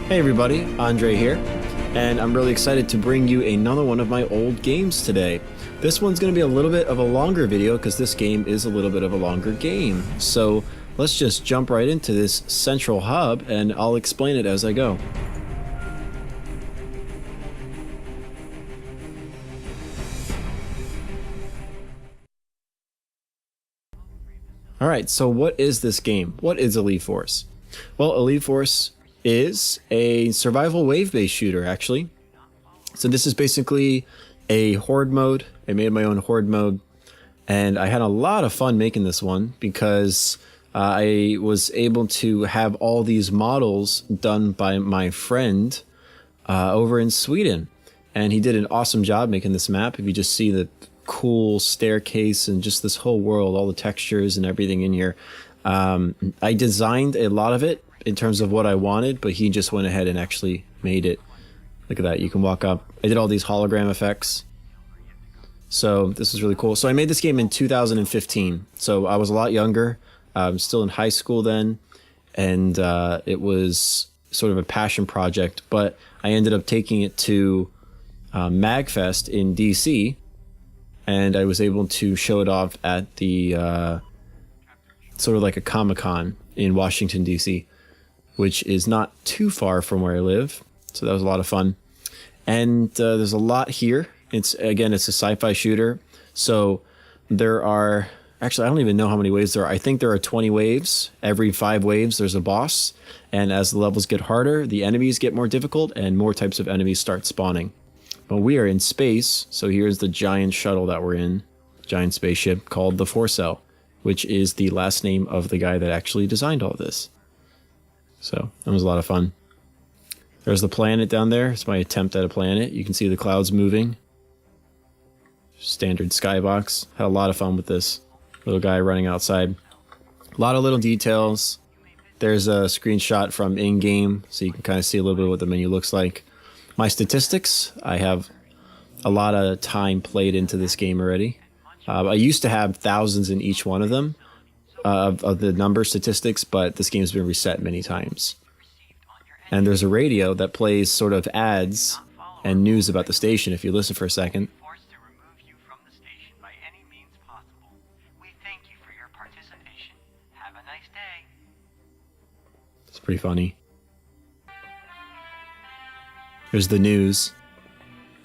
Hey everybody, Andrei here, and I'm really excited to bring you another one of my old games today. This one's going to be a little bit of a longer video because this game is a little bit of a longer game. So let's just jump right into this central hub and I'll explain it as I go. Alright, so what is this game? What is Elite Force? Well, Elite Force is a survival wave-based shooter, actually. So this is basically a horde mode. I made my own horde mode, and I had a lot of fun making this one because I was able to have all these models done by my friend over in Sweden, and he did an awesome job making this map. If you just see the cool staircase and just this whole world, all the textures and everything in here. I designed a lot of it in terms of what I wanted, but he just went ahead and actually made it. Look at that, you can walk up. I did all these hologram effects. So this is really cool. So I made this game in 2015. So I was a lot younger. I'm still in high school then. And it was sort of a passion project, but I ended up taking it to MagFest in DC. And I was able to show it off at the sort of like a Comic-Con in Washington, DC, which is not too far from where I live. So that was a lot of fun. And there's a lot here. It's a sci-fi shooter. So there are, actually, I don't even know how many waves there are. I think there are 20 waves. Every 5 waves, there's a boss. And as the levels get harder, the enemies get more difficult and more types of enemies start spawning. But we are in space. So here's the giant shuttle that we're in, giant spaceship called the Forcell, which is the last name of the guy that actually designed all this. So that was a lot of fun. There's the planet down there. It's my attempt at a planet. You can see the clouds moving. Standard skybox. Had a lot of fun with this little guy running outside. A lot of little details. There's a screenshot from in-game, so you can kind of see a little bit of what the menu looks like. My statistics, I have a lot of time played into this game already. I used to have thousands in each one of them, of the number statistics, but this game's been reset many times. And there's a radio that plays sort of ads and news about the station if you listen for a second. It's pretty funny. There's the news.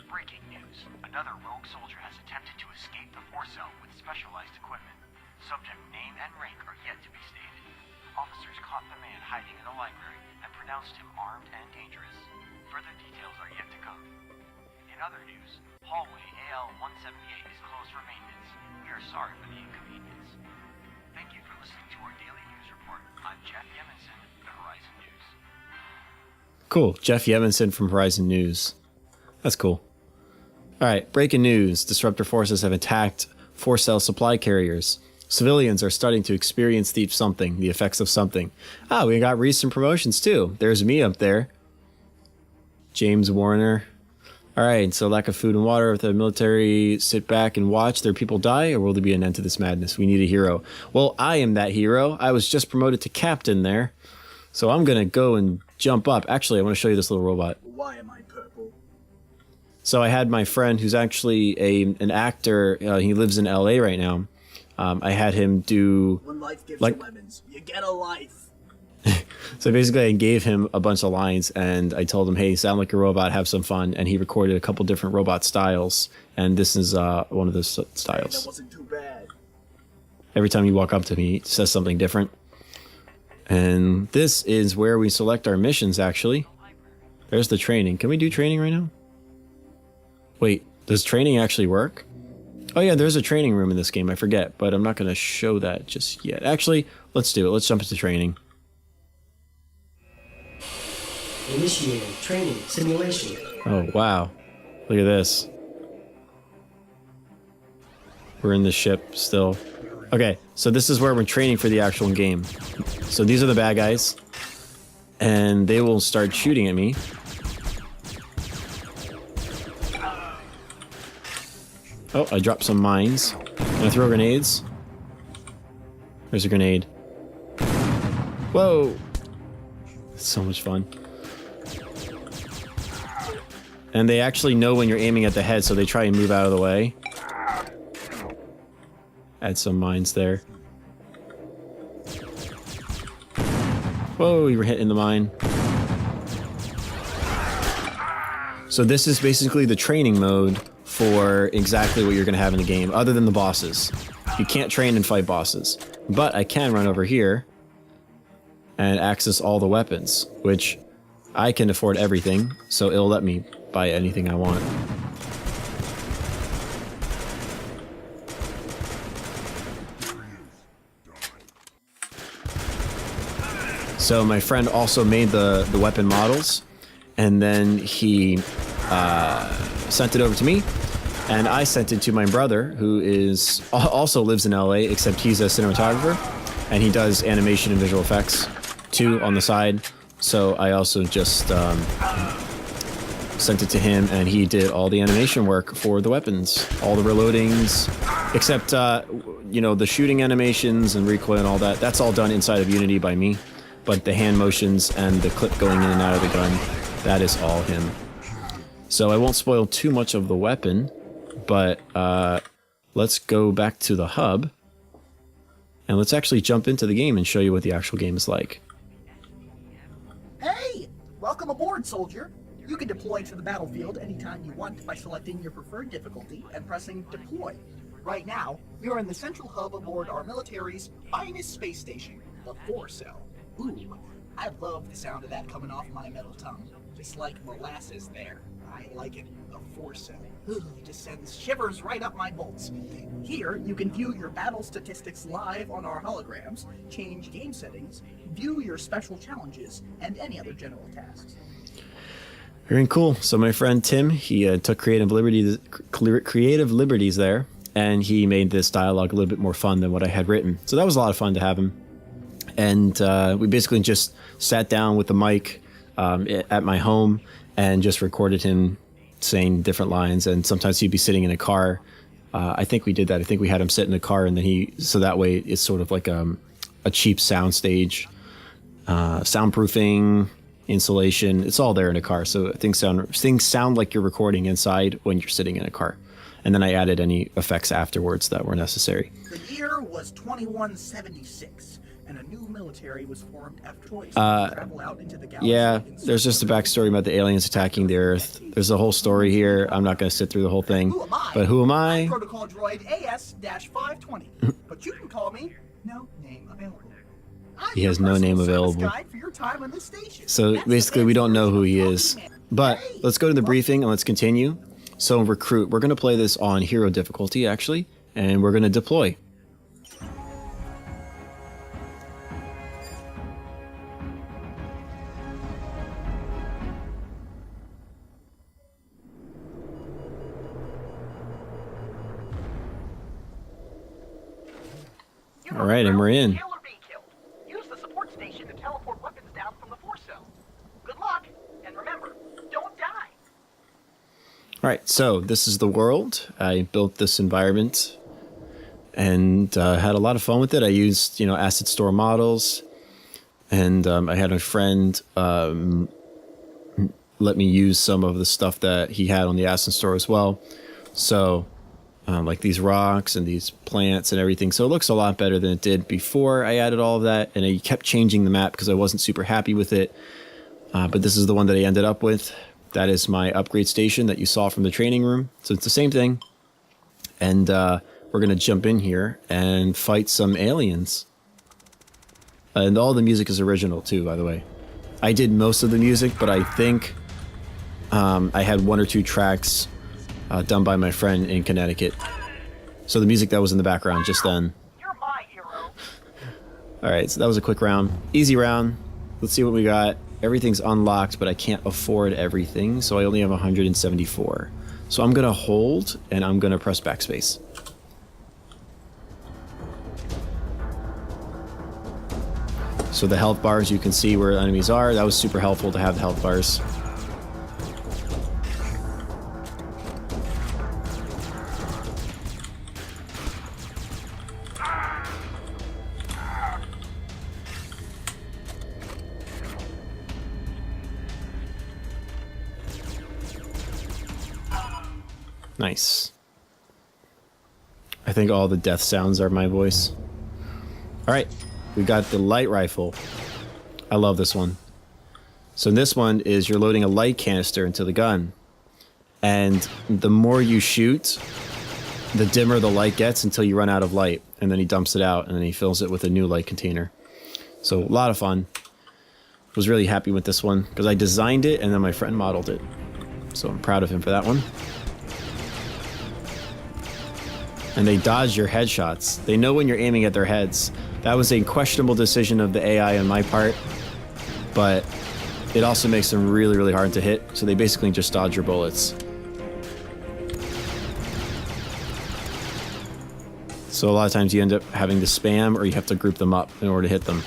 Breaking news. Another rogue soldier has attempted to escape the Forcell with specialized equipment. Subject name and rank are yet to be stated. Officers caught the man hiding in the library and pronounced him armed and dangerous. Further details are yet to come. In other news, hallway AL-178 is closed for maintenance. We are sorry for the inconvenience. Thank you for listening to our daily news report. I'm Jeff Yemenson, the Horizon News. Cool, Jeff Yemenson from Horizon News. That's cool. Alright, breaking news. Disruptor forces have attacked Forcell supply carriers. Civilians are starting to experience the effects of something. Ah, we got recent promotions too. There's me up there. James Warner. Alright, so lack of food and water. If the military sit back and watch their people die, or will there be an end to this madness? We need a hero. Well, I am that hero. I was just promoted to captain there. So I'm gonna go and jump up. Actually, I want to show you this little robot. Why am I purple? So I had my friend who's actually an actor. He lives in LA right now. I had him do... When life gives like, you lemons, you get a life. So basically I gave him a bunch of lines and I told him, hey, sound like a robot, have some fun. And he recorded a couple different robot styles. And this is one of those styles. Hey, that wasn't too bad. Every time you walk up to me, he says something different. And this is where we select our missions, actually. There's the training. Can we do training right now? Wait, does training actually work? Oh yeah, there's a training room in this game, I forget, but I'm not going to show that just yet. Actually, let's do it. Let's jump into training. Initiating training simulation. Oh, wow. Look at this. We're in the ship still. Okay, so this is where we're training for the actual game. So these are the bad guys, and they will start shooting at me. Oh, I dropped some mines. Can I throw grenades? There's a grenade. Whoa! So much fun. And they actually know when you're aiming at the head, so they try and move out of the way. Add some mines there. Whoa, you were hitting the mine. So this is basically the training mode for exactly what you're going to have in the game, other than the bosses. You can't train and fight bosses. But I can run over here and access all the weapons, which I can afford everything, so it'll let me buy anything I want. So my friend also made the weapon models, and then he sent it over to me, and I sent it to my brother, who also lives in LA, except he's a cinematographer, and he does animation and visual effects too on the side. So I also just sent it to him, and he did all the animation work for the weapons, all the reloadings, except you know, the shooting animations and recoil and all that. That's all done inside of Unity by me, but the hand motions and the clip going in and out of the gun, that is all him. So I won't spoil too much of the weapon, but let's go back to the hub, and let's actually jump into the game and show you what the actual game is like. Hey! Welcome aboard, soldier. You can deploy to the battlefield anytime you want by selecting your preferred difficulty and pressing deploy. Right now, you're in the central hub aboard our military's finest space station, the 4-cell. Ooh, I love the sound of that coming off my metal tongue. Just like molasses there. I like it. A 4-cell. Ooh, just sends shivers right up my bolts. Here, you can view your battle statistics live on our holograms, change game settings, view your special challenges, and any other general tasks. Very cool. So my friend Tim, he took creative liberties there, and he made this dialogue a little bit more fun than what I had written. So that was a lot of fun to have him. And we basically just sat down with the mic at my home and just recorded him saying different lines. And sometimes he'd be sitting in a car. I think we did that. I think we had him sit in a car, and then so that way it's sort of like a cheap sound stage, soundproofing, insulation. It's all there in a car. So things sound like you're recording inside when you're sitting in a car. And then I added any effects afterwards that were necessary. The year was 2176. And a new military was formed after choice to travel out into the galaxy. Yeah, there's just a backstory about the aliens attacking the Earth. There's a whole story here. I'm not going to sit through the whole thing. But who am I? I'm Protocol Droid AS-520. But you can call me No Name Available. He has no name available. So basically, we don't know who he is. But let's go to the briefing and let's continue. So recruit, we're going to play this on hero difficulty, actually, and we're going to deploy. All right, and we're in. Use the support station to teleport weapons down from the 4-cell. Good luck, and remember, don't die. All right, so this is the world. I built this environment and had a lot of fun with it. I used, asset store models, and I had a friend let me use some of the stuff that he had on the asset store as well. So. Like these rocks and these plants and everything. So it looks a lot better than it did before I added all of that. And I kept changing the map because I wasn't super happy with it. But this is the one that I ended up with. That is my upgrade station that you saw from the training room. So it's the same thing. And we're going to jump in here and fight some aliens. And all the music is original too, by the way. I did most of the music, but I think I had 1 or 2 tracks done by my friend in Connecticut. So the music that was in the background just then. You're my hero. All right, so that was a quick round. Easy round. Let's see what we got. Everything's unlocked, but I can't afford everything, so I only have 174. So I'm going to hold, and I'm going to press backspace. So the health bars, you can see where enemies are. That was super helpful to have the health bars. Nice. I think all the death sounds are my voice. Alright, we got the light rifle. I love this one. So this one is you're loading a light canister into the gun. And the more you shoot, the dimmer the light gets until you run out of light. And then he dumps it out and then he fills it with a new light container. So a lot of fun. Was really happy with this one because I designed it and then my friend modeled it. So I'm proud of him for that one. And they dodge your headshots. They know when you're aiming at their heads. That was a questionable decision of the AI on my part, but it also makes them really, really hard to hit. So they basically just dodge your bullets. So a lot of times you end up having to spam or you have to group them up in order to hit them.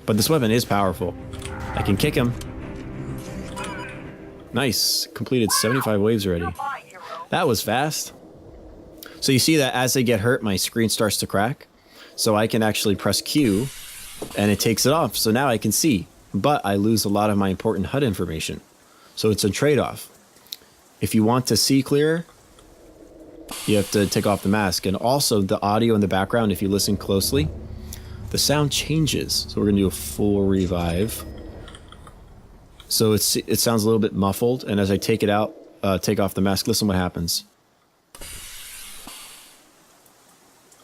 But this weapon is powerful. I can kick him. Nice. Completed 75 waves already. That was fast. So you see that as they get hurt, my screen starts to crack. So I can actually press Q and it takes it off. So now I can see. But I lose a lot of my important HUD information. So it's a trade-off. If you want to see clearer, you have to take off the mask. And also the audio in the background, if you listen closely, the sound changes. So we're going to do a full revive. So it sounds a little bit muffled. And as I take it out, take off the mask, listen what happens.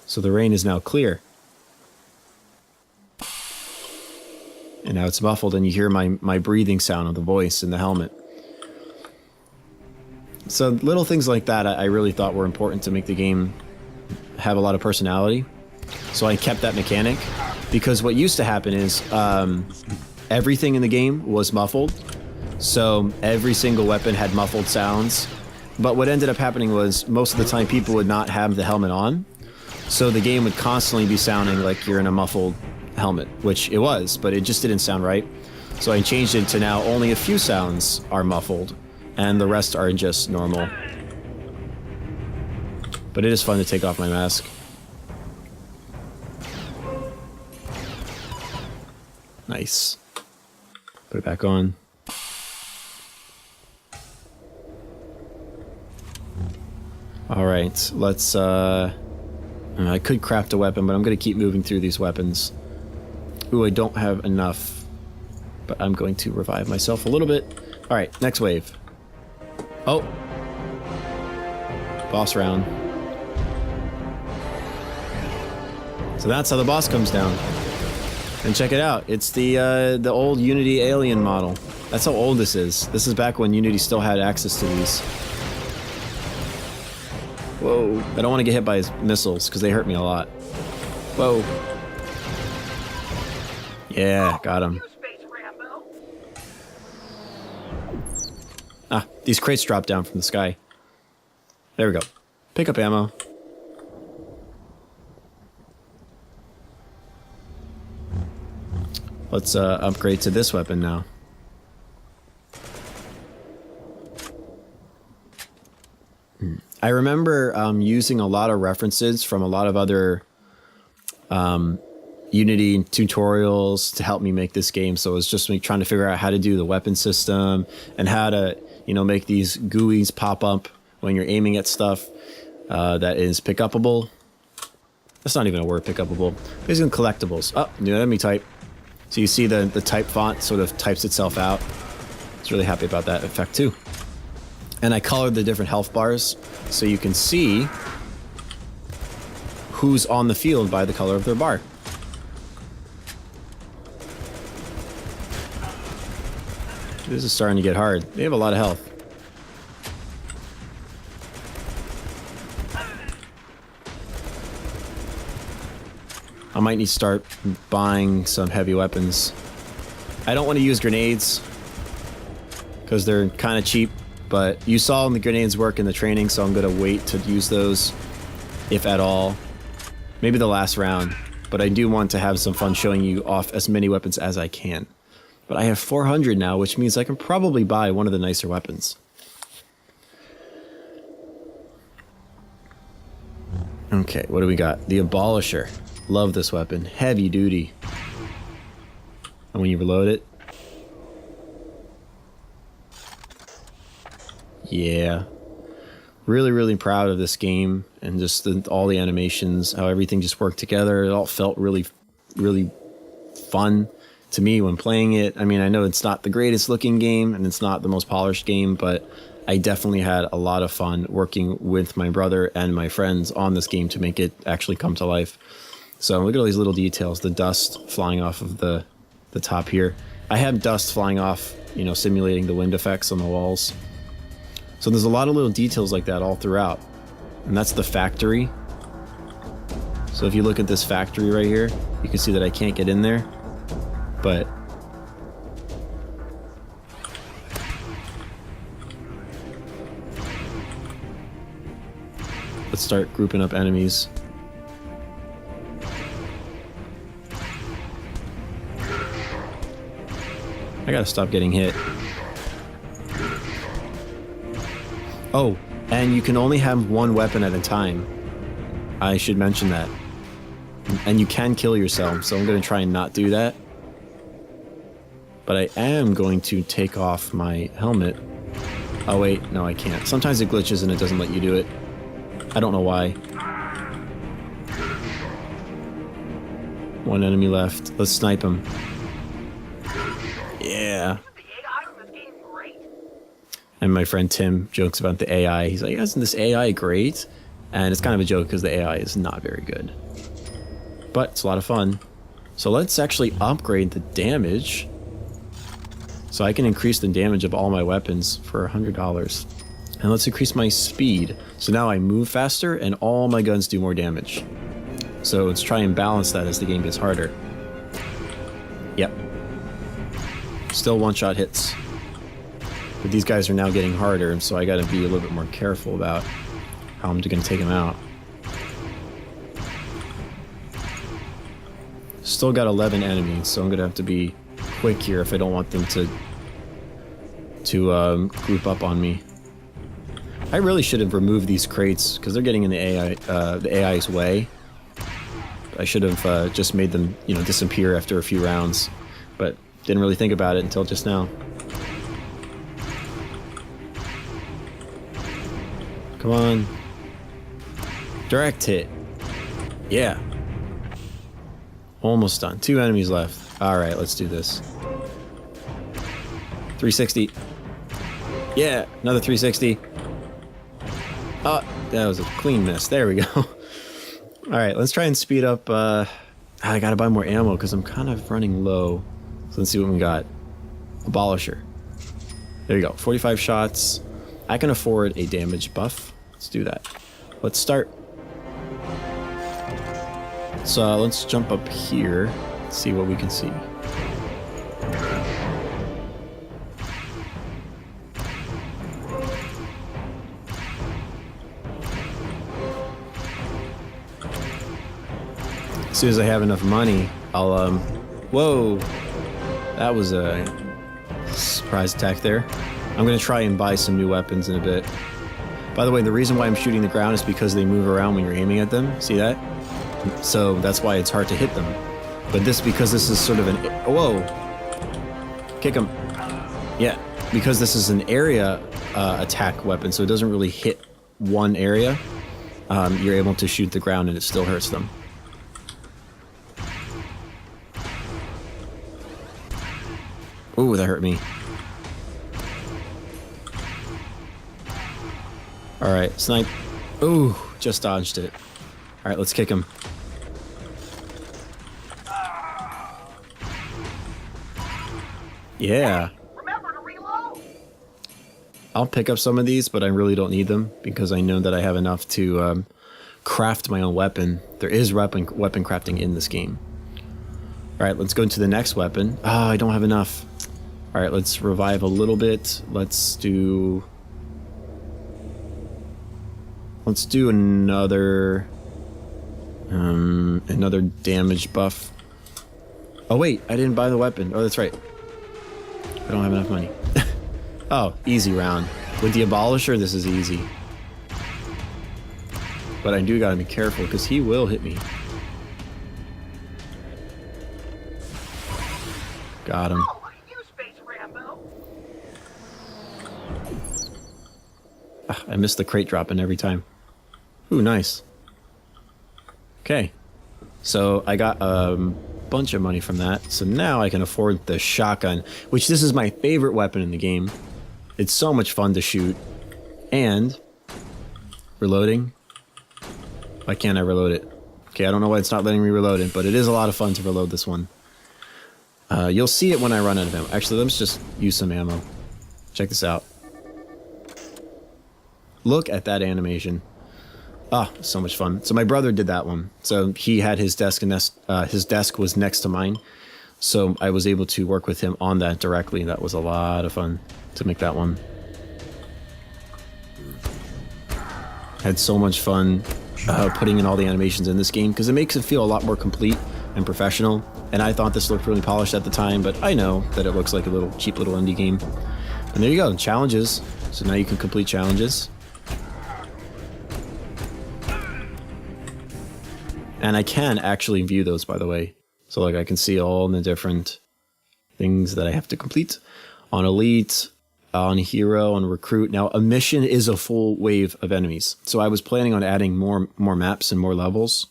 So the rain is now clear. And now it's muffled and you hear my breathing sound of the voice in the helmet. So little things like that I really thought were important to make the game have a lot of personality. So I kept that mechanic because what used to happen is everything in the game was muffled. So every single weapon had muffled sounds. But what ended up happening was most of the time people would not have the helmet on. So the game would constantly be sounding like you're in a muffled helmet, which it was, but it just didn't sound right. So I changed it to now only a few sounds are muffled and the rest are just normal. But it is fun to take off my mask. Nice. Put it back on. Alright, let's, I could craft a weapon, but I'm going to keep moving through these weapons. Ooh, I don't have enough, but I'm going to revive myself a little bit. Alright, next wave. Oh! Boss round. So that's how the boss comes down. And check it out, it's the old Unity alien model. That's how old this is. This is back when Unity still had access to these. Whoa, I don't want to get hit by his missiles because they hurt me a lot. Whoa. Yeah, got him. Ah, these crates drop down from the sky. There we go. Pick up ammo. Let's upgrade to this weapon now. I remember using a lot of references from a lot of other Unity tutorials to help me make this game. So it was just me trying to figure out how to do the weapon system and how to, make these GUIs pop up when you're aiming at stuff that is pick-upable. That's not even a word, pick-upable. Basically collectibles. Oh, new enemy type. So you see the type font sort of types itself out. I was really happy about that effect too. And I colored the different health bars so you can see who's on the field by the color of their bar. This is starting to get hard. They have a lot of health. I might need to start buying some heavy weapons. I don't want to use grenades because they're kind of cheap, but you saw the grenades work in the training, so I'm going to wait to use those, if at all. Maybe the last round, but I do want to have some fun showing you off as many weapons as I can. But I have 400 now, which means I can probably buy one of the nicer weapons. Okay, what do we got? The Abolisher. Love this weapon. Heavy duty. And when you reload it, Yeah. Really, really proud of this game and just all the animations, how everything just worked together. It all felt really, really fun to me when playing it. I mean, I know it's not the greatest looking game and it's not the most polished game, but I definitely had a lot of fun working with my brother and my friends on this game to make it actually come to life. So look at all these little details, the dust flying off of the top here. I have dust flying off, you know, simulating the wind effects on the walls. So there's a lot of little details like that all throughout. And that's the factory. So if you look at this factory right here, you can see that I can't get in there. But let's start grouping up enemies. I gotta stop getting hit. Oh, and you can only have one weapon at a time. I should mention that. And you can kill yourself, so I'm gonna try and not do that. But I am going to take off my helmet. Oh wait, no I can't. Sometimes it glitches and it doesn't let you do it. I don't know why. One enemy left. Let's snipe him. Yeah. And my friend Tim jokes about the AI. He's like, isn't this AI great? And it's kind of a joke because the AI is not very good. But it's a lot of fun. So let's actually upgrade the damage. So I can increase the damage of all my weapons for $100. And let's increase my speed. So now I move faster and all my guns do more damage. So let's try and balance that as the game gets harder. Yep. Still one-shot hits. But these guys are now getting harder, and so I gotta be a little bit more careful about how I'm gonna take them out. Still got 11 enemies, so I'm gonna have to be quick here if I don't want them to group up on me. I really should have removed these crates because they're getting in the AI's way. I should have just made them, you know, disappear after a few rounds, but didn't really think about it until just now. Come on. Direct hit. Yeah. Almost done. 2 enemies left. Alright, let's do this. 360. Yeah, another 360. Oh, that was a clean miss. There we go. Alright, let's try and speed up. I gotta buy more ammo because I'm kind of running low. So let's see what we got. Abolisher. There you go. 45 shots. I can afford a damage buff. Let's do that. Let's start. So let's jump up here. See what we can see. As soon as I have enough money, I'll, whoa! That was a surprise attack there. I'm gonna try and buy some new weapons in a bit. By the way, the reason why I'm shooting the ground is because they move around when you're aiming at them. See that? So that's why it's hard to hit them. But because this is sort of an... Whoa! Kick him. Yeah, because this is an area attack weapon, so it doesn't really hit one area. You're able to shoot the ground and it still hurts them. Ooh, that hurt me. Alright, snipe. Ooh, just dodged it. Alright, let's kick him. Yeah. Remember to reload. I'll pick up some of these, but I really don't need them because I know that I have enough to craft my own weapon. There is weapon crafting in this game. Alright, let's go into the next weapon. Ah, I don't have enough. Alright, let's revive a little bit. Let's do another damage buff. Oh wait, I didn't buy the weapon. Oh, that's right. I don't have enough money. Oh, easy round. With the Abolisher, this is easy. But I do gotta be careful because he will hit me. Got him. I missed the crate dropping every time. Ooh, nice. Okay. So I got a bunch of money from that. So now I can afford the shotgun, which this is my favorite weapon in the game. It's so much fun to shoot. And reloading. Why can't I reload it? Okay, I don't know why it's not letting me reload it, but it is a lot of fun to reload this one. You'll see it when I run out of ammo. Actually, let's just use some ammo. Check this out. Look at that animation. Ah, so much fun. So my brother did that one. So he had his desk, and his desk was next to mine. So I was able to work with him on that directly. That was a lot of fun to make that one. Had so much fun putting in all the animations in this game because it makes it feel a lot more complete and professional. And I thought this looked really polished at the time, but I know that it looks like a little cheap little indie game. And there you go, challenges. So now you can complete challenges. And I can actually view those, by the way. So like I can see all the different things that I have to complete on Elite, on Hero, on Recruit. Now a mission is a full wave of enemies. So I was planning on adding more maps and more levels.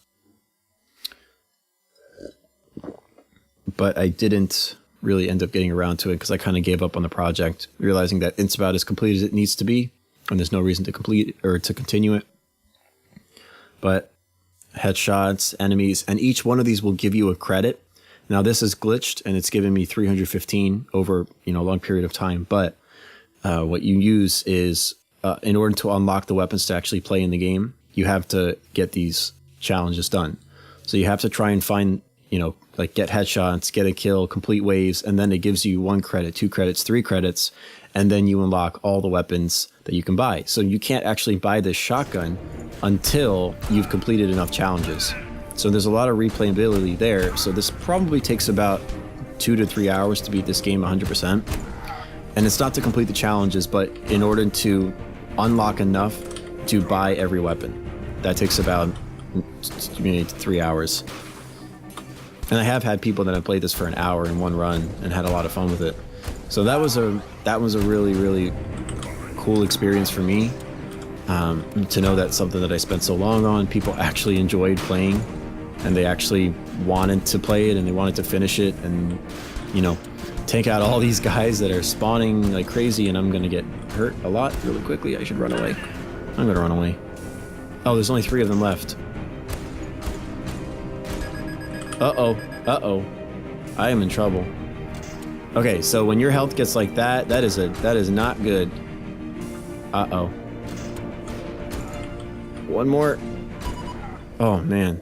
But I didn't really end up getting around to it because I kind of gave up on the project, realizing that it's about as complete as it needs to be, and there's no reason to complete or to continue it. But headshots, enemies, and each one of these will give you a credit. Now this is glitched and it's given me 315 over a long period of time. But what you use is in order to unlock the weapons to actually play in the game, you have to get these challenges done. So you have to try and find, like get headshots, get a kill, complete waves, and then it gives you 1 credit, 2 credits, 3 credits, and then you unlock all the weapons that you can buy. So you can't actually buy this shotgun until you've completed enough challenges. So there's a lot of replayability there. So this probably takes about 2 to 3 hours to beat this game 100%. And it's not to complete the challenges, but in order to unlock enough to buy every weapon. That takes about 3 hours. And I have had people that have played this for an hour in one run and had a lot of fun with it. So that was a really, really cool experience for me. To know that something that I spent so long on, people actually enjoyed playing, and they actually wanted to play it and they wanted to finish it, and take out all these guys that are spawning like crazy, and I'm gonna get hurt a lot really quickly. I should run away. I'm gonna run away. Oh, there's only 3 of them left. Uh-oh. I am in trouble. Okay, so when your health gets like that, that is not good. Uh-oh. One more. Oh, man.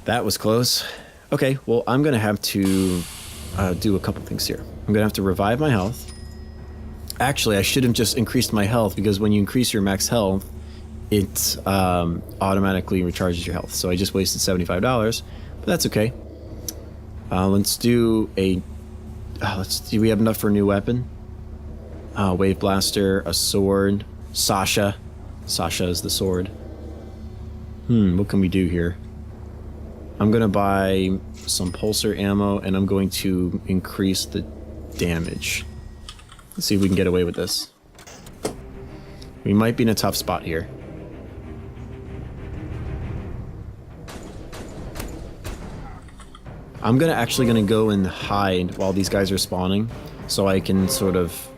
That was close. Okay, well, I'm going to have to do a couple things here. I'm going to have to revive my health. Actually, I should have just increased my health, because when you increase your max health, it automatically recharges your health. So I just wasted $75, but that's okay. Let's do a... do we have enough for a new weapon? Wave blaster, a sword, Sasha. Sasha is the sword. What can we do here? I'm gonna buy some pulsar ammo, and I'm going to increase the damage. Let's see if we can get away with this. We might be in a tough spot here. I'm actually gonna go and hide while these guys are spawning, so I can sort of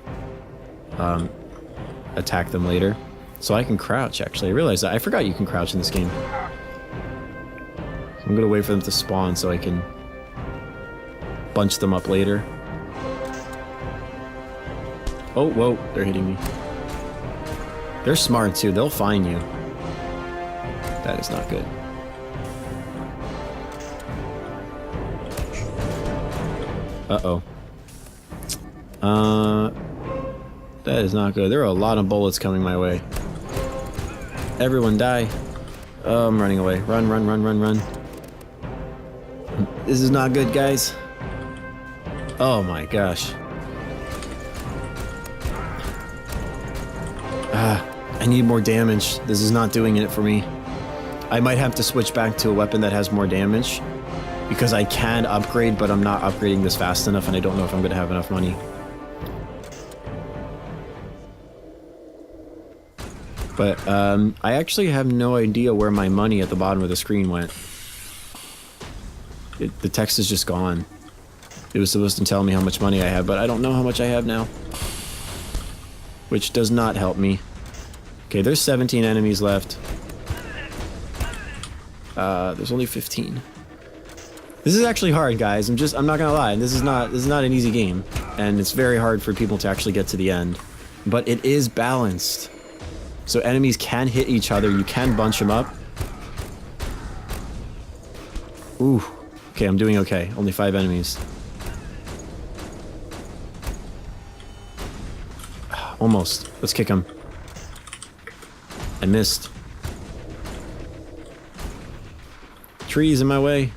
attack them later. So I can crouch, actually. I realized that. I forgot you can crouch in this game. I'm gonna wait for them to spawn so I can bunch them up later. Oh, whoa, they're hitting me. They're smart too, they'll find you. That is not good. Uh-oh. That is not good. There are a lot of bullets coming my way. Everyone die. Oh, I'm running away. Run, run, run, run, run. This is not good, guys. Oh my gosh. I need more damage. This is not doing it for me. I might have to switch back to a weapon that has more damage, because I can upgrade, but I'm not upgrading this fast enough, and I don't know if I'm going to have enough money. But I actually have no idea where my money at the bottom of the screen went. The text is just gone. It was supposed to tell me how much money I have, but I don't know how much I have now. Which does not help me. Okay, there's 17 enemies left. There's only 15. This is actually hard, guys. I'm not gonna lie. This is not an easy game, and it's very hard for people to actually get to the end. But it is balanced, so enemies can hit each other. You can bunch them up. Ooh. Okay, I'm doing okay. Only 5 enemies. Almost. Let's kick him. I missed. Trees in my way.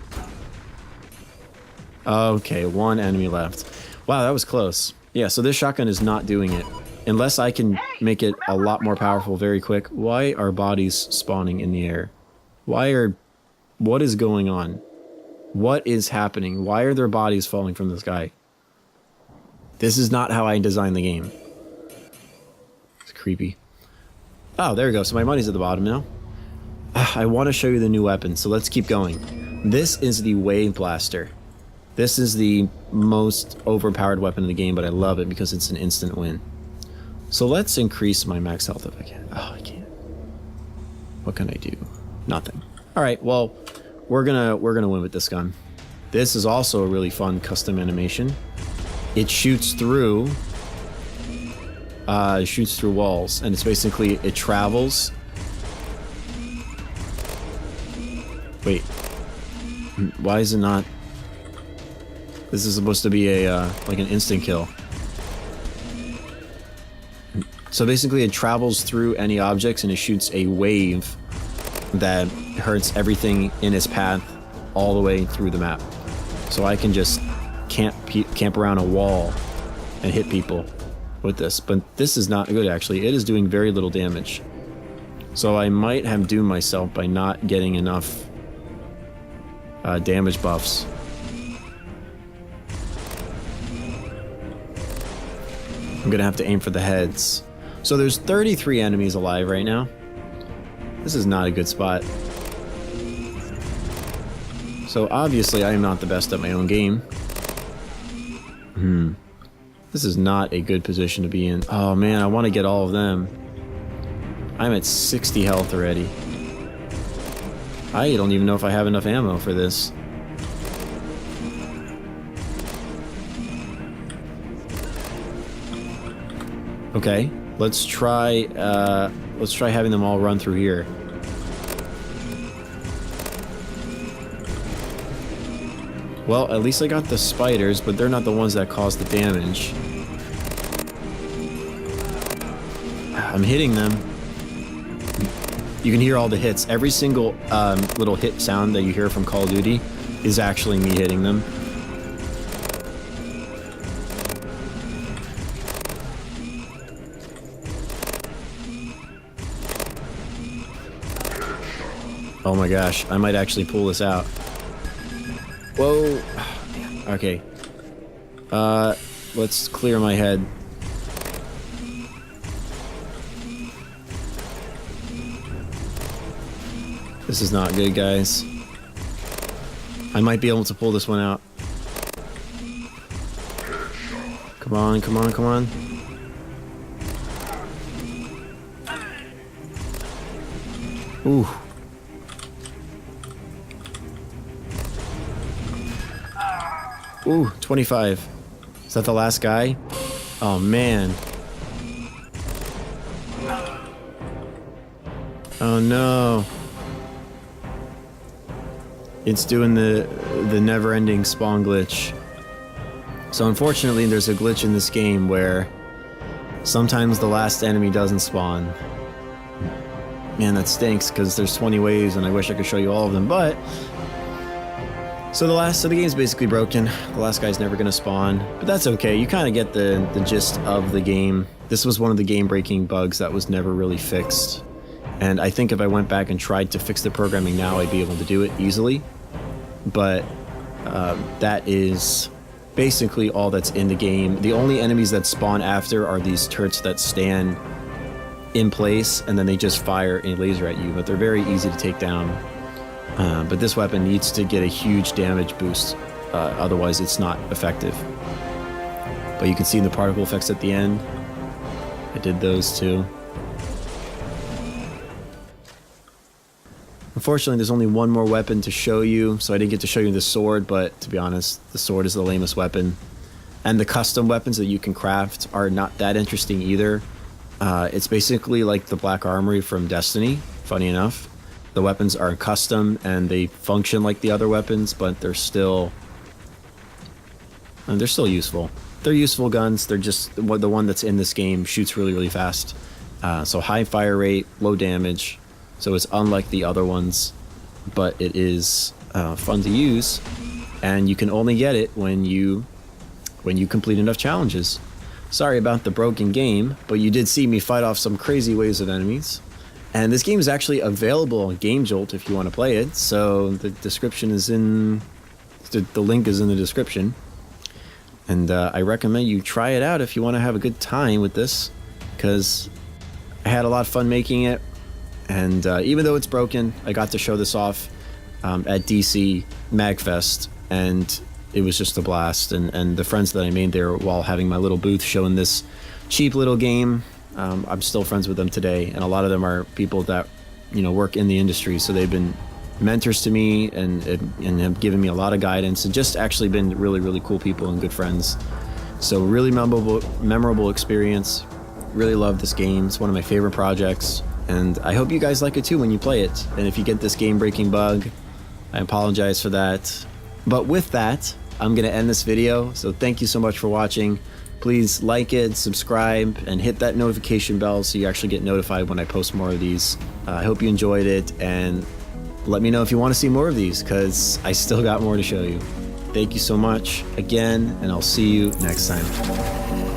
Okay, 1 enemy left. Wow, that was close. Yeah, so this shotgun is not doing it. Unless I can make it a lot more powerful very quick. Why are bodies spawning in the air? What is going on? What is happening? Why are there bodies falling from the sky? This is not how I designed the game. It's creepy. Oh, there we go. So my money's at the bottom now. I want to show you the new weapon, so let's keep going. This is the Wave Blaster. This is the most overpowered weapon in the game, but I love it because it's an instant win. So let's increase my max health if I can. Oh, I can't. What can I do? Nothing. All right, well, we're gonna win with this gun. This is also a really fun custom animation. It shoots through walls, and it's basically, it travels. Wait, why is it not? This is supposed to be a like an instant kill. So basically, it travels through any objects and it shoots a wave that hurts everything in its path all the way through the map. So I can just camp around a wall and hit people with this. But this is not good, actually. It is doing very little damage. So I might have doomed myself by not getting enough damage buffs. I'm gonna have to aim for the heads. So there's 33 enemies alive right now. This is not a good spot. So obviously I am not the best at my own game. This is not a good position to be in. Oh man, I want to get all of them. I'm at 60 health already. I don't even know if I have enough ammo for this. Okay, let's try having them all run through here. Well, at least I got the spiders, but they're not the ones that cause the damage. I'm hitting them. You can hear all the hits. Every single little hit sound that you hear from Call of Duty is actually me hitting them. Oh my gosh, I might actually pull this out. Whoa. Okay. Let's clear my head. This is not good, guys. I might be able to pull this one out. Come on, come on, come on. Ooh. Ooh, 25. Is that the last guy? Oh, man. Oh, no. It's doing the never-ending spawn glitch. So unfortunately, there's a glitch in this game where sometimes the last enemy doesn't spawn. Man, that stinks, because there's 20 waves and I wish I could show you all of them, but... So the game's basically broken. The last guy's never gonna spawn, but that's okay. You kind of get the gist of the game. This was one of the game-breaking bugs that was never really fixed. And I think if I went back and tried to fix the programming now, I'd be able to do it easily. But that is basically all that's in the game. The only enemies that spawn after are these turrets that stand in place, and then they just fire a laser at you, but they're very easy to take down. But this weapon needs to get a huge damage boost, otherwise it's not effective. But you can see the particle effects at the end. I did those too. Unfortunately, there's only one more weapon to show you, so I didn't get to show you the sword, but to be honest, the sword is the lamest weapon. And the custom weapons that you can craft are not that interesting either. It's basically like the Black Armory from Destiny, funny enough. The weapons are custom and they function like the other weapons, but they're still useful. They're useful guns. They're just the one that's in this game shoots really, really fast. So high fire rate, low damage. So it's unlike the other ones, but it is fun to use, and you can only get it when you complete enough challenges. Sorry about the broken game, but you did see me fight off some crazy waves of enemies. And this game is actually available on Game Jolt if you want to play it. So the description is in the link is in the description. And I recommend you try it out if you want to have a good time with this, because I had a lot of fun making it. And even though it's broken, I got to show this off at DC MagFest, and it was just a blast. And the friends that I made there while having my little booth showing this cheap little game, I'm still friends with them today. And a lot of them are people that, work in the industry. So they've been mentors to me and have given me a lot of guidance, and just actually been really, really cool people and good friends. So really memorable experience. Really love this game. It's one of my favorite projects. And I hope you guys like it too when you play it. And if you get this game-breaking bug, I apologize for that. But with that, I'm going to end this video. So thank you so much for watching. Please like it, subscribe, and hit that notification bell so you actually get notified when I post more of these. I hope you enjoyed it, and let me know if you want to see more of these, because I still got more to show you. Thank you so much again, and I'll see you next time.